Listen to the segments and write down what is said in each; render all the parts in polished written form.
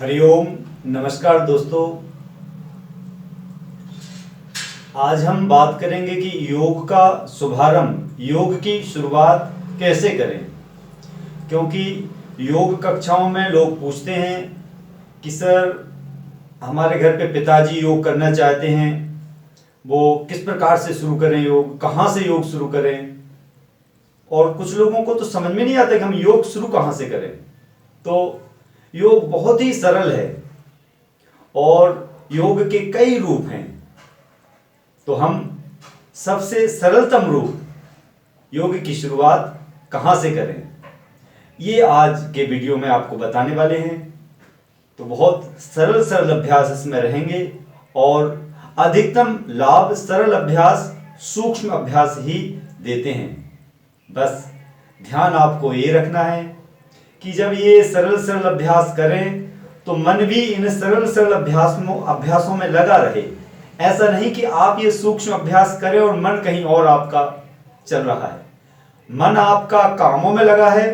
हरिओम। नमस्कार दोस्तों, आज हम बात करेंगे कि योग का शुभारंभ, योग की शुरुआत कैसे करें। क्योंकि योग कक्षाओं में लोग पूछते हैं कि सर, हमारे घर पे पिताजी योग करना चाहते हैं, वो किस प्रकार से शुरू करें, योग कहाँ से योग शुरू करें। और कुछ लोगों को तो समझ में नहीं आता कि हम योग शुरू कहाँ से करें। तो योग बहुत ही सरल है और योग के कई रूप हैं। तो हम सबसे सरलतम रूप योग की शुरुआत कहाँ से करें, ये आज के वीडियो में आपको बताने वाले हैं। तो बहुत सरल सरल अभ्यास इसमें रहेंगे और अधिकतम लाभ सरल अभ्यास, सूक्ष्म अभ्यास ही देते हैं। बस ध्यान आपको ये रखना है कि जब ये सरल सरल अभ्यास करें तो मन भी इन सरल सरल अभ्यासों में लगा रहे। ऐसा नहीं कि आप ये सूक्ष्म अभ्यास करें और मन कहीं और आपका चल रहा है। मन आपका कामों में लगा है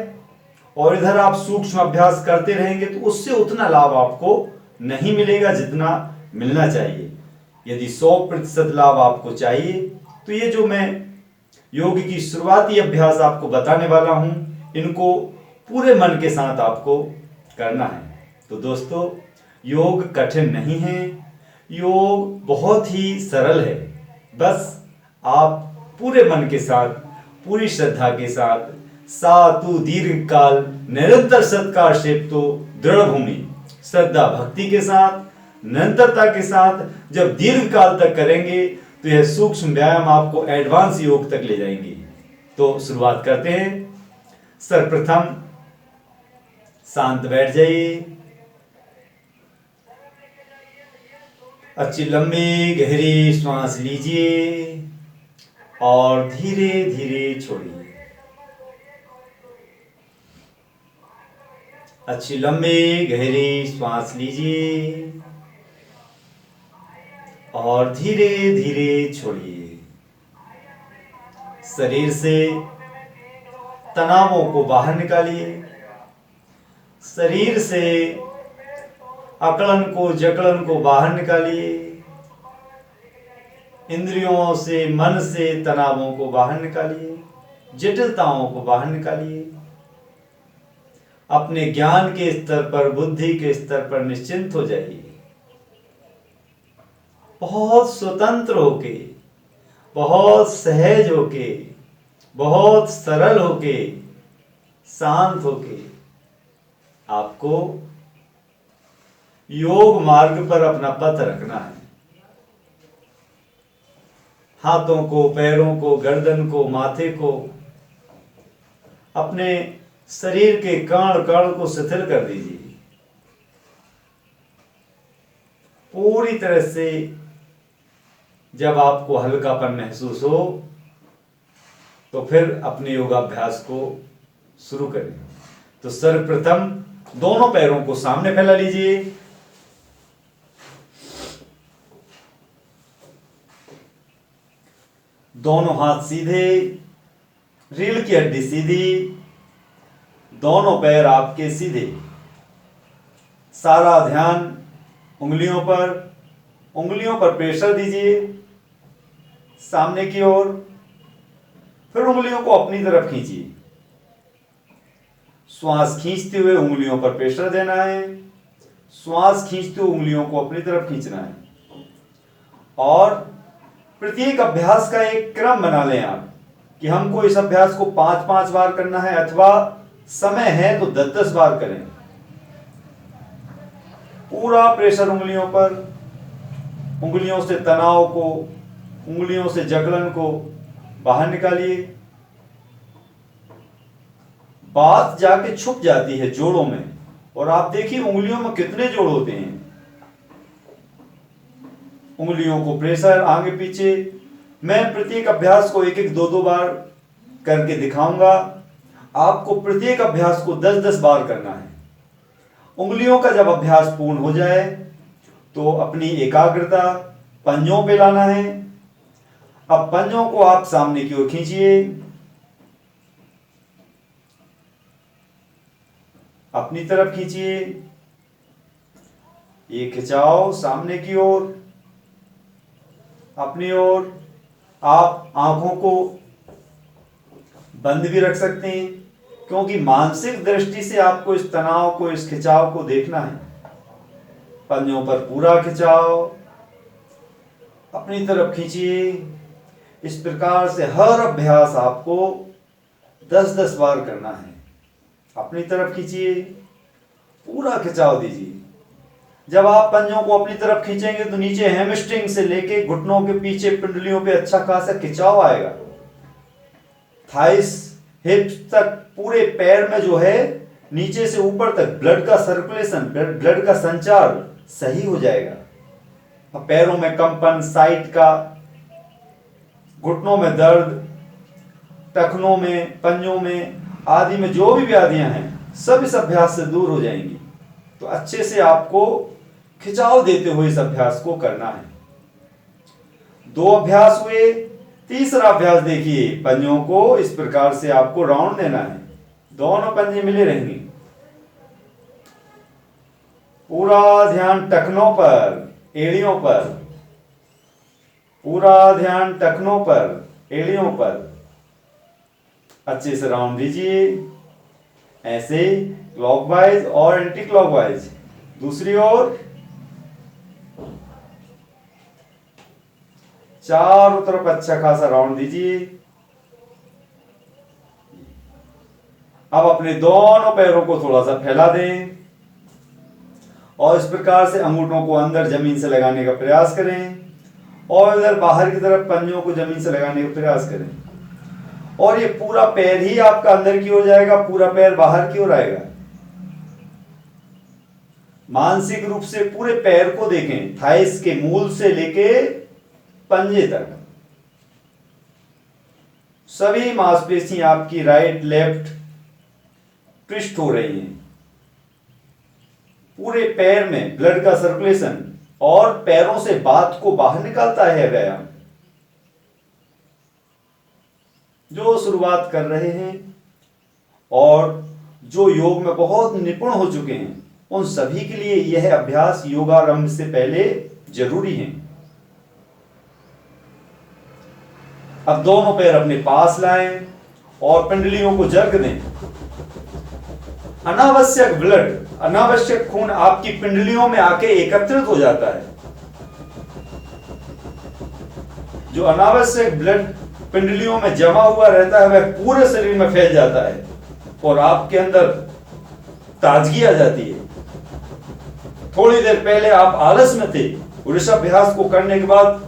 और इधर आप सूक्ष्म अभ्यास करते रहेंगे तो उससे उतना लाभ आपको नहीं मिलेगा जितना मिलना चाहिए। यदि 100% लाभ आपको चाहिए तो ये जो मैं योग की शुरुआती अभ्यास आपको बताने वाला हूं, इनको पूरे मन के साथ आपको करना है। तो दोस्तों, योग कठिन नहीं है, योग बहुत ही सरल है। बस आप पूरे मन के साथ, पूरी श्रद्धा के साथ, सातु दीर्घ काल निरंतर सत्कार सेवतो दृढ़ भूमि, श्रद्धा भक्ति के साथ, निरंतरता के साथ जब दीर्घ काल तक करेंगे तो यह सूक्ष्म व्यायाम आपको एडवांस योग तक ले जाएंगे। तो शुरुआत करते हैं। सर्वप्रथम शांत बैठ जाइए, अच्छी लंबी गहरी श्वास लीजिए और धीरे धीरे छोड़िए। अच्छी लंबी गहरी श्वास लीजिए और धीरे धीरे छोड़िए। शरीर से तनावों को बाहर निकालिए, शरीर से अकड़न को, जकड़न को बाहर निकालिए, इंद्रियों से, मन से तनावों को बाहर निकालिए, जटिलताओं को बाहर निकालिए। अपने ज्ञान के स्तर पर, बुद्धि के स्तर पर निश्चिंत हो जाइए। बहुत स्वतंत्र होके, बहुत सहज होके, बहुत सरल होके, शांत होके आपको योग मार्ग पर अपना पथ रखना है। हाथों को, पैरों को, गर्दन को, माथे को, अपने शरीर के कण कण को शिथिल कर दीजिए। पूरी तरह से जब आपको हल्कापन महसूस हो तो फिर अपने योगाभ्यास को शुरू करें। तो सर्वप्रथम दोनों पैरों को सामने फैला लीजिए, दोनों हाथ सीधे, रीढ़ की हड्डी सीधी, दोनों पैर आपके सीधे। सारा ध्यान उंगलियों पर प्रेशर दीजिए सामने की ओर। फिर उंगलियों को अपनी तरफ खींचिए। श्वास खींचते हुए उंगलियों पर प्रेशर देना है, श्वास खींचते हुए उंगलियों को अपनी तरफ खींचना है। और प्रत्येक अभ्यास का एक क्रम बना लें आप कि हमको इस अभ्यास को 5-5 बार करना है, अथवा समय है तो 10-10 बार करें। पूरा प्रेशर उंगलियों पर, उंगलियों से तनाव को, उंगलियों से जकड़न को बाहर निकालिए। बात जाके छुप जाती है जोड़ों में, और आप देखिए उंगलियों में कितने जोड़ होते हैं। उंगलियों को प्रेशर आगे पीछे। मैं प्रत्येक अभ्यास को 1-1, 2-2 बार करके दिखाऊंगा। आपको प्रत्येक अभ्यास को 10-10 बार करना है। उंगलियों का जब अभ्यास पूर्ण हो जाए तो अपनी एकाग्रता पंजों पे लाना है। अब पंजों को आप सामने की ओर खींचिए, अपनी तरफ खींचिए। ये खिंचाव सामने की ओर, अपनी ओर। आप आंखों को बंद भी रख सकते हैं, क्योंकि मानसिक दृष्टि से आपको इस तनाव को, इस खिंचाव को देखना है। पंजों पर पूरा खिंचाव, अपनी तरफ खींचिए। इस प्रकार से हर अभ्यास आपको 10-10 बार करना है। अपनी तरफ खींचिए, पूरा खिंचाव दीजिए। जब आप पंजों को अपनी तरफ खींचेंगे तो नीचे हैमस्ट्रिंग से लेके घुटनों के पीछे पिंडलियों पे अच्छा खासा खिंचाव आएगा। थाइस, हिप्स तक, पूरे पैर में जो है नीचे से ऊपर तक ब्लड का सर्कुलेशन, ब्लड का संचार सही हो जाएगा। पैरों में कंपन, साइट का, घुटनों में दर्द, टखनों में, पंजों में आदि में जो भी व्याधियां हैं सब इस अभ्यास से दूर हो जाएंगी। तो अच्छे से आपको खिंचाव देते हुए इस अभ्यास को करना है। 2 अभ्यास हुए। तीसरा अभ्यास देखिए, पंजों को इस प्रकार से आपको राउंड देना है। दोनों पंजे मिले रहेंगे। पूरा ध्यान टखनों पर, एड़ियों पर, पूरा ध्यान टखनों पर, एड़ियों पर। अच्छे से राउंड दीजिए, ऐसे क्लॉकवाइज और एंटी क्लॉकवाइज। दूसरी ओर चारों तरफ अच्छा खासा राउंड दीजिए। अब अपने दोनों पैरों को थोड़ा सा फैला दें और इस प्रकार से अंगूठों को अंदर जमीन से लगाने का प्रयास करें और इधर बाहर की तरफ पंजों को जमीन से लगाने का प्रयास करें। और ये पूरा पैर ही आपका अंदर की ओर जाएगा, पूरा पैर बाहर की ओर आएगा। मानसिक रूप से पूरे पैर को देखें, थाइस के मूल से लेके पंजे तक सभी मांसपेशियां आपकी राइट लेफ्ट ट्विस्ट हो रही हैं। पूरे पैर में ब्लड का सर्कुलेशन और पैरों से बात को बाहर निकालता है व्यायाम। जो शुरुआत कर रहे हैं और जो योग में बहुत निपुण हो चुके हैं, उन सभी के लिए यह अभ्यास योगारंभ से पहले जरूरी है। अब दोनों पैर अपने पास लाएं और पिंडलियों को जर्क दें। अनावश्यक ब्लड, अनावश्यक खून आपकी पिंडलियों में आके एकत्रित हो जाता है। जो अनावश्यक ब्लड पिंडलियों में जमा हुआ रहता है वह पूरे शरीर में फैल जाता है और आपके अंदर ताजगी आ जाती है। थोड़ी देर पहले आप आलस में थे और इस अभ्यास को करने के बाद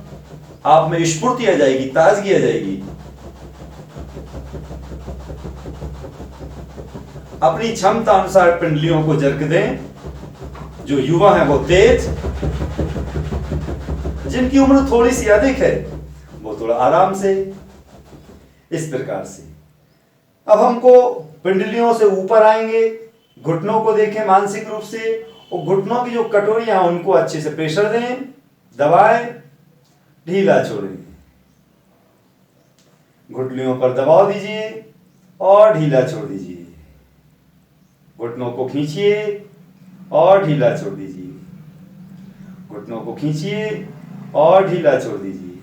आप में स्फूर्ति आ जाएगी, ताजगी आ जाएगी। अपनी क्षमता अनुसार पिंडलियों को जर्क दें। जो युवा हैं वो तेज, जिनकी उम्र थोड़ी सी अधिक है वो थोड़ा आराम से। इस प्रकार से अब हमको पिंडलियों से ऊपर आएंगे, घुटनों को देखें मानसिक रूप से और घुटनों की जो कटोरियां उनको अच्छे से प्रेशर दें, दबाएं, ढीला छोड़ें। घुटनों पर दबाव दीजिए और ढीला छोड़ दीजिए। घुटनों को खींचिए और ढीला छोड़ दीजिए। घुटनों को खींचिए और ढीला छोड़ दीजिए।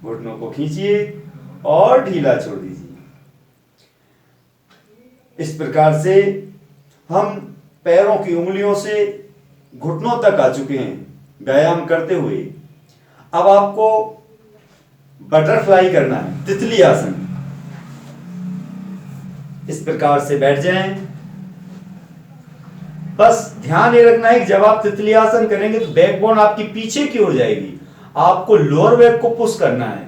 घुटनों को खींचिए और ढीला छोड़ दीजिए। इस प्रकार से हम पैरों की उंगलियों से घुटनों तक आ चुके हैं व्यायाम करते हुए। अब आपको बटरफ्लाई करना है, तितली आसन। इस प्रकार से बैठ जाएं। बस ध्यान ये रखना है कि जब आप तितली आसन करेंगे तो बैकबोन आपकी पीछे की ओर जाएगी। आपको लोअर बैक को पुश करना है।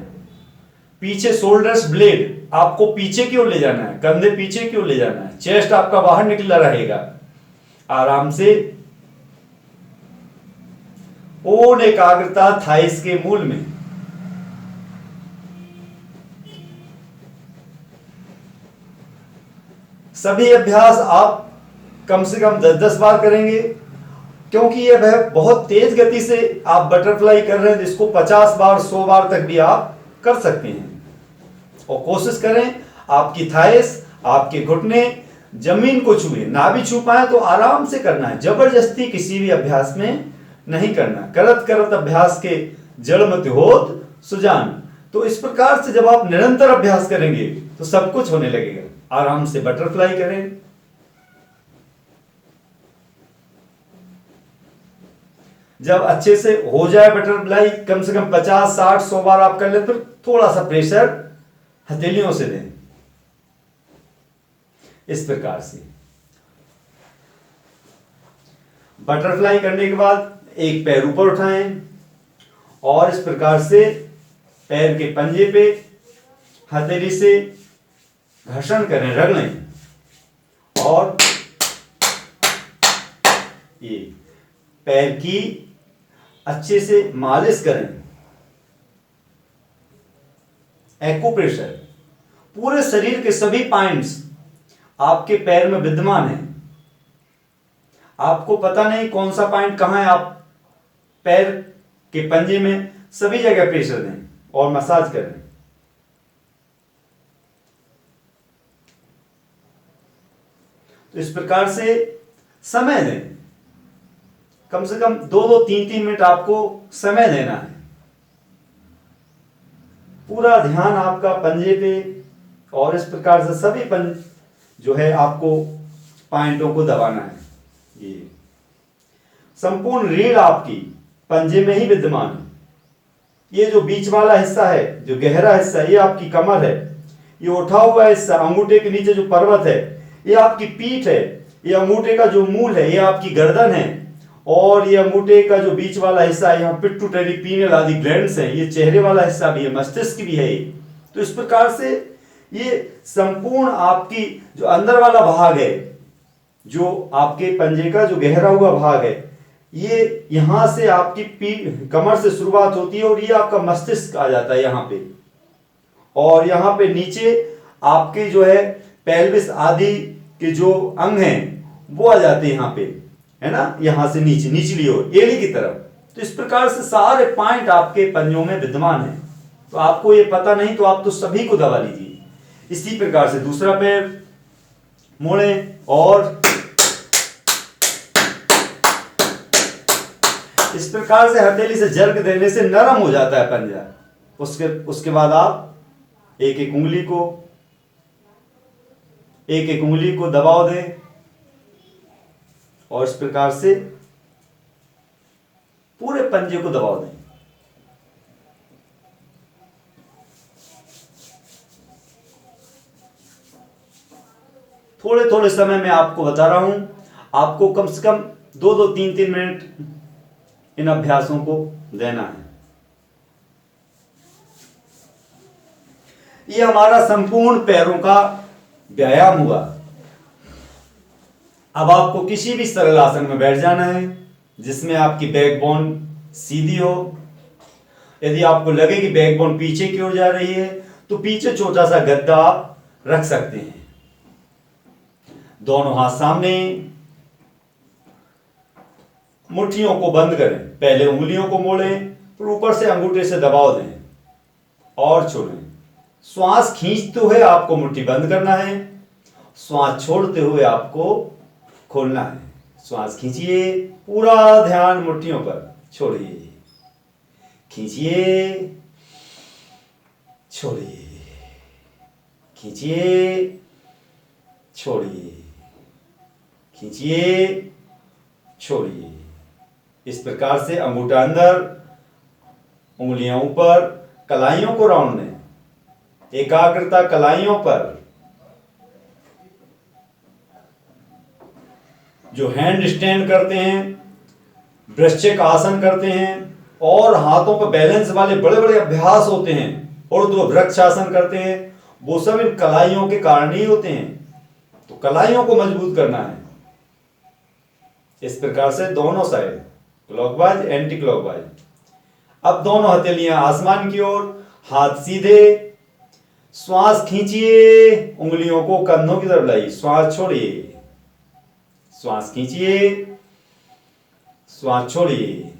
पीछे शोल्डर्स ब्लेड आपको पीछे की ओर ले जाना है, कंधे पीछे की ओर ले जाना है, चेस्ट आपका बाहर निकला रहेगा। आराम से पूर्ण एकाग्रता थाइस के मूल में। सभी अभ्यास आप कम से कम 10-10 बार करेंगे, क्योंकि यह बहुत तेज गति से आप बटरफ्लाई कर रहे हैं। इसको 50 बार 100 बार तक भी आप कर सकते हैं। और कोशिश करें आपकी थाइस, आपके घुटने जमीन को छुए, ना भी छू पाए तो आराम से करना है, जबरदस्ती किसी भी अभ्यास में नहीं करना। करत करत अभ्यास के जड़ मत होत सुजान। तो इस प्रकार से जब आप निरंतर अभ्यास करेंगे तो सब कुछ होने लगेगा। आराम से बटरफ्लाई करें। जब अच्छे से हो जाए बटरफ्लाई, कम से कम 50, 60, 100 बार आप कर ले, फिर थोड़ा सा प्रेशर हथेलियों से दें। इस प्रकार से बटरफ्लाई करने के बाद एक पैर ऊपर उठाएं और इस प्रकार से पैर के पंजे पे हथेली से घर्षण करें, रगड़ें और ये पैर की अच्छे से मालिश करें। एक्यूप्रेशर, पूरे शरीर के सभी पॉइंट्स आपके पैर में विद्यमान है। आपको पता नहीं कौन सा पॉइंट कहां है, आप पैर के पंजे में सभी जगह प्रेशर दें और मसाज करें। तो इस प्रकार से समय दें, कम से कम 2-2, 3-3 मिनट आपको समय देना है। पूरा ध्यान आपका पंजे पे और इस प्रकार से सभी पंज जो है आपको पॉइंटों को दबाना है। ये संपूर्ण रीढ़ आपकी पंजे में ही विद्यमान है। ये जो बीच वाला हिस्सा है, जो गहरा हिस्सा, ये आपकी कमर है। ये उठा हुआ हिस्सा अंगूठे के नीचे जो पर्वत है, ये आपकी पीठ है। ये अंगूठे का जो मूल है, ये आपकी गर्दन है। और ये अंगूठे का जो बीच वाला हिस्सा है, यहाँ पिट्यूटरी, पीनियल आदि ग्लैंड्स हैं। ये चेहरे वाला हिस्सा भी है, मस्तिष्क भी है। तो इस प्रकार से ये संपूर्ण आपकी जो अंदर वाला भाग है, जो आपके पंजे का जो गहरा हुआ भाग है, ये यहां से आपकी कमर से शुरुआत होती है और ये आपका मस्तिष्क आ जाता है यहाँ पे। और यहाँ पे नीचे आपके जो है पेल्विस आदि के जो अंग हैं वो आ जाते हैं यहाँ पे, है ना, यहां से नीचे, निचली ओर, एड़ी की तरफ। तो इस प्रकार से सारे पॉइंट आपके पंजों में विद्यमान है। तो आपको ये पता नहीं तो आप तो सभी को दबा लीजिए। इसी प्रकार से दूसरा पैर मोड़ें और इस प्रकार से हथेली से जर्क देने से नरम हो जाता है पंजा। उसके बाद आप एक एक उंगली को दबाव दें और इस प्रकार से पूरे पंजे को दबाव दें। थोड़े थोड़े समय में आपको बता रहा हूं, आपको कम से कम 2-2, 3-3 मिनट इन अभ्यासों को देना है। ये हमारा संपूर्ण पैरों का व्यायाम हुआ। अब आपको किसी भी सरल आसन में बैठ जाना है जिसमें आपकी बैकबोन सीधी हो। यदि आपको लगे कि बैकबोन पीछे की ओर जा रही है तो पीछे छोटा सा गद्दा आप रख सकते हैं। दोनों हाथ सामने, मुट्ठियों को बंद करें। पहले उंगलियों को मोड़ें, फिर ऊपर से अंगूठे से दबाव दें और छोड़ें। श्वास खींचते हुए आपको मुट्ठी बंद करना है, श्वास छोड़ते हुए आपको खोलना है। श्वास खींचिए, पूरा ध्यान मुट्ठियों पर, छोड़िए, खींचिए, छोड़िए, खींचिए, छोड़िए, खींचिए, छोड़िए। इस प्रकार से अंगूठा अंदर, उंगलियां ऊपर, कलाइयों को राउंड दें। एकाग्रता कलाइयों पर। जो हैंड स्टैंड करते हैं, वृश्चिक आसन करते हैं और हाथों पर बैलेंस वाले बड़े बड़े अभ्यास होते हैं, ऊर्ध्ववृक्ष आसन करते हैं, वो सब इन कलाइयों के कारण ही होते हैं। तो कलाइयों को मजबूत करना है। इस प्रकार से दोनों साइड, क्लॉकवाइज, एंटी क्लॉकवाइज। अब दोनों हथेलियां आसमान की ओर, हाथ सीधे, श्वास खींचिए, उंगलियों को कंधों की तरफ लाइए, श्वास छोड़िए, श्वास खींचिए, श्वास छोड़िए,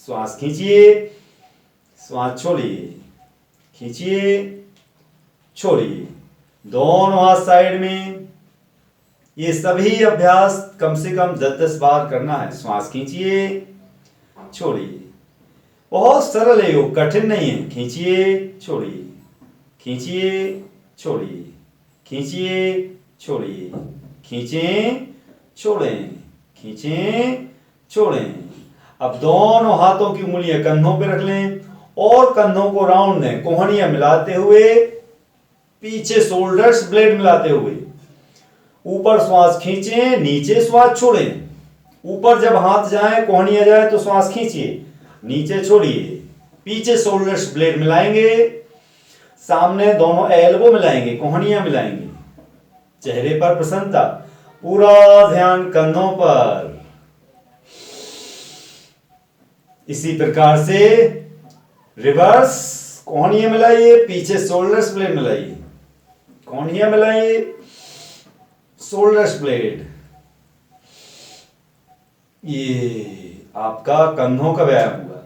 श्वास खींचिए, श्वास छोड़िए, खींचिए, छोड़िए। दोनों हाथ साइड में, ये सभी अभ्यास कम से कम 10-10 बार करना है। श्वास खींचिए, छोड़िए। बहुत सरल है योग, कठिन नहीं है। खींचिए, छोड़िए, खींचिए, छोड़िए, खींचिए, छोड़िए, खींचें, छोड़ें, खींचें, छोड़ें। अब दोनों हाथों की उंगलियां कंधों पे रख लें और कंधों को राउंड दें, कोहनियां मिलाते हुए, पीछे शोल्डर्स ब्लेड मिलाते हुए। ऊपर श्वास खींचें, नीचे श्वास छोड़ें। ऊपर जब हाथ जाए, कोहनियां जाए तो श्वास खींचिए, नीचे छोड़िए। पीछे शोल्डर्स ब्लेड मिलाएंगे, सामने दोनों एल्बो मिलाएंगे, कोहनियां मिलाएंगे। चेहरे पर प्रसन्नता, पूरा ध्यान कंधों पर। इसी प्रकार से रिवर्स, कोहनियां मिलाइए, पीछे शोल्डर्स ब्लेड मिलाइए, कोहनियां मिलाइए, शोल्डर्स ब्लेड। ये आपका कंधों का व्यायाम हुआ।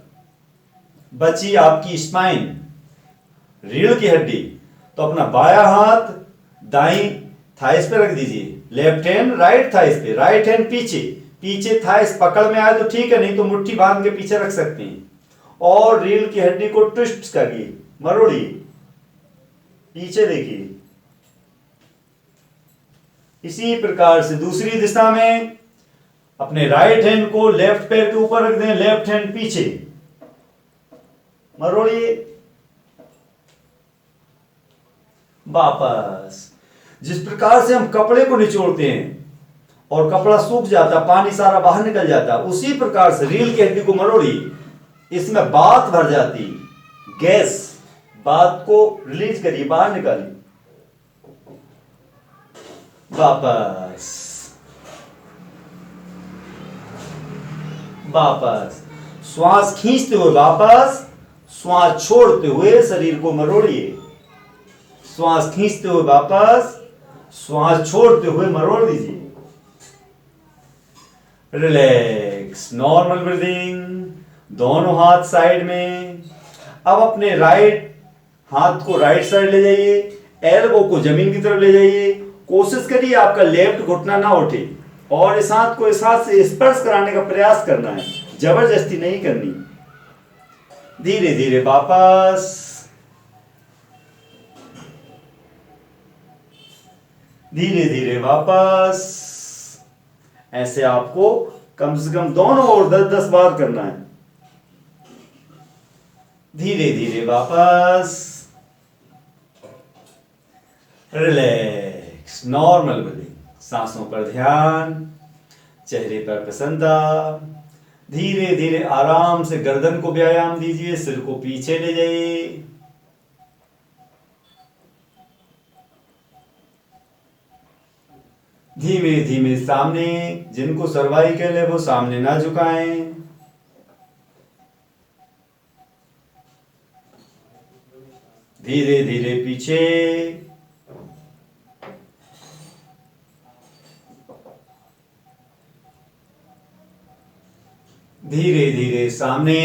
बची आपकी स्पाइन, रीढ़ की हड्डी। तो अपना बायां हाथ दाईं थाइस पे रख दीजिए, लेफ्ट हैंड राइट थाइस पे, राइट हैंड पीछे, पीछे थाइस पकड़ में आए तो ठीक है, नहीं तो मुट्ठी बांध के पीछे रख सकते हैं। और रीढ़ की हड्डी को ट्विस्ट करिए, मरोड़िए, पीछे देखिए। इसी प्रकार से दूसरी दिशा में अपने राइट हैंड को लेफ्ट पैर के ऊपर रख दें, लेफ्ट हैंड पीछे, मरोड़िए, वापस। जिस प्रकार से हम कपड़े को निचोड़ते हैं और कपड़ा सूख जाता, पानी सारा बाहर निकल जाता, उसी प्रकार से रीढ़ की हड्डी को मरोड़िए। इसमें बात भर जाती, गैस, बात को रिलीज करिए, बाहर निकालिए, वापस, वापस। श्वास खींचते हुए वापस, श्वास छोड़ते हुए शरीर को मरोड़िए। श्वास खींचते हुए वापस, श्वास छोड़ते हुए मरोड़ दीजिए। Relax, normal breathing. दोनों हाथ साइड में। अब अपने राइट हाथ को राइट साइड ले जाइए, एल्बो को जमीन की तरफ ले जाइए। कोशिश करिए आपका लेफ्ट घुटना ना उठे और इस हाथ को इस हाथ से स्पर्श कराने का प्रयास करना है, जबरदस्ती नहीं करनी। धीरे धीरे वापस, धीरे धीरे वापस। ऐसे आपको कम से कम दोनों ओर 10-10 बार करना है। धीरे धीरे वापस, रिलैक्स, नॉर्मल ब्रीदिंग। सांसों पर ध्यान, चेहरे पर प्रसन्नता। धीरे धीरे आराम से गर्दन को व्यायाम दीजिए, सिर को पीछे ले जाइए। धीमे धीमे सामने, जिनको सर्वाइकल है वो सामने ना झुकाएं। धीरे धीरे पीछे, धीरे धीरे सामने।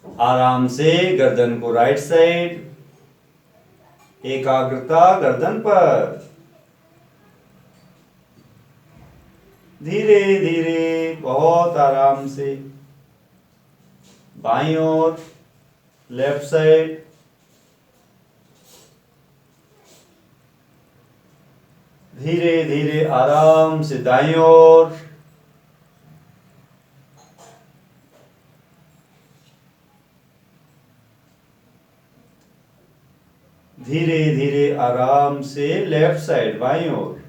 आराम से गर्दन को राइट साइड, एकाग्रता गर्दन पर। धीरे धीरे, बहुत आराम से। बाईं ओर, लेफ्ट साइड, धीरे धीरे आराम से दाईं ओर, धीरे धीरे आराम से लेफ्ट साइड, बाईं ओर।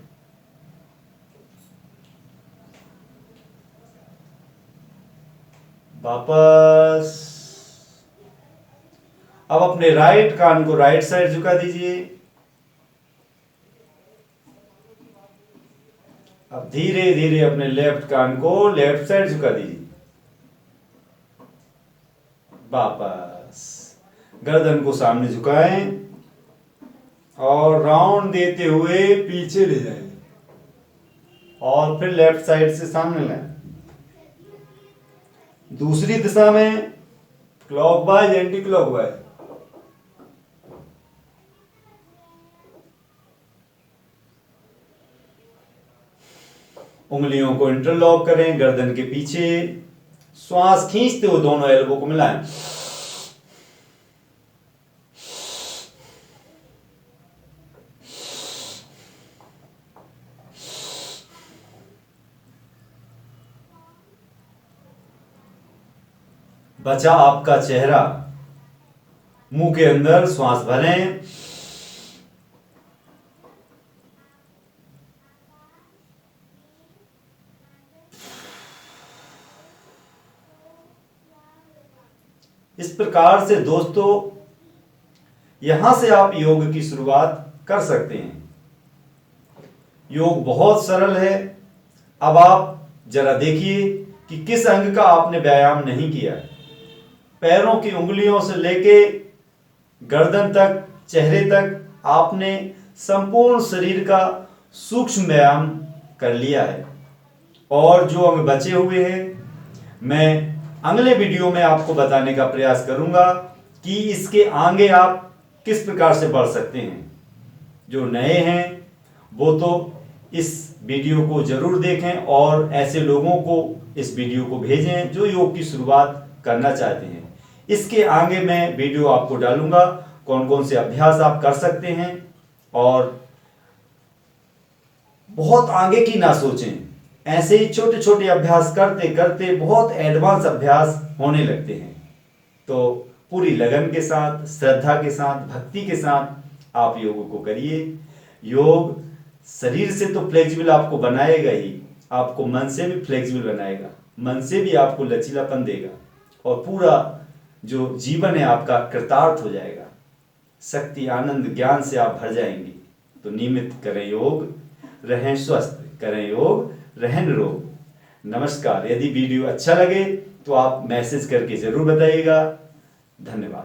वापस। अब अपने राइट कान को राइट साइड झुका दीजिए। अब धीरे धीरे अपने लेफ्ट कान को लेफ्ट साइड झुका दीजिए। वापस। गर्दन को सामने झुकाएं और राउंड देते हुए पीछे ले जाएं और फिर लेफ्ट साइड से सामने लाएं। दूसरी दिशा में क्लॉकवाइज एंटी क्लॉकवाइज। उंगलियों को इंटरलॉक करें गर्दन के पीछे, श्वास खींचते हुए दोनों एल्बो को मिलाएं। बचा आपका चेहरा। मुंह के अंदर श्वास भरें, इस प्रकार से दोस्तों यहां से आप योग की शुरुआत कर सकते हैं। योग बहुत सरल है। अब आप जरा देखिए कि किस अंग का आपने व्यायाम नहीं किया। पैरों की उंगलियों से लेके गर्दन तक, चेहरे तक आपने संपूर्ण शरीर का सूक्ष्म व्यायाम कर लिया है। और जो अंग बचे हुए हैं मैं अगले वीडियो में आपको बताने का प्रयास करूंगा कि इसके आगे आप किस प्रकार से बढ़ सकते हैं। जो नए हैं वो तो इस वीडियो को जरूर देखें और ऐसे लोगों को इस वीडियो को भेजें जो योग की शुरुआत करना चाहते हैं। इसके आगे मैं वीडियो आपको डालूंगा कौन कौन से अभ्यास आप कर सकते हैं। और बहुत आगे की ना सोचें, ऐसे ही छोटे छोटे अभ्यास करते करते बहुत एडवांस अभ्यास होने लगते हैं। तो पूरी लगन के साथ, श्रद्धा के साथ, भक्ति के साथ आप योग को करिए। योग शरीर से तो फ्लेक्सिबल आपको बनाएगा ही, आपको मन से भी फ्लेक्सिबल बनाएगा, मन से भी आपको लचीलापन देगा और पूरा जो जीवन है आपका कृतार्थ हो जाएगा। शक्ति, आनंद, ज्ञान से आप भर जाएंगे। तो नियमित करें योग, रहें स्वस्थ, करें योग, रहें निरोग। नमस्कार। यदि वीडियो अच्छा लगे तो आप मैसेज करके जरूर बताइएगा। धन्यवाद।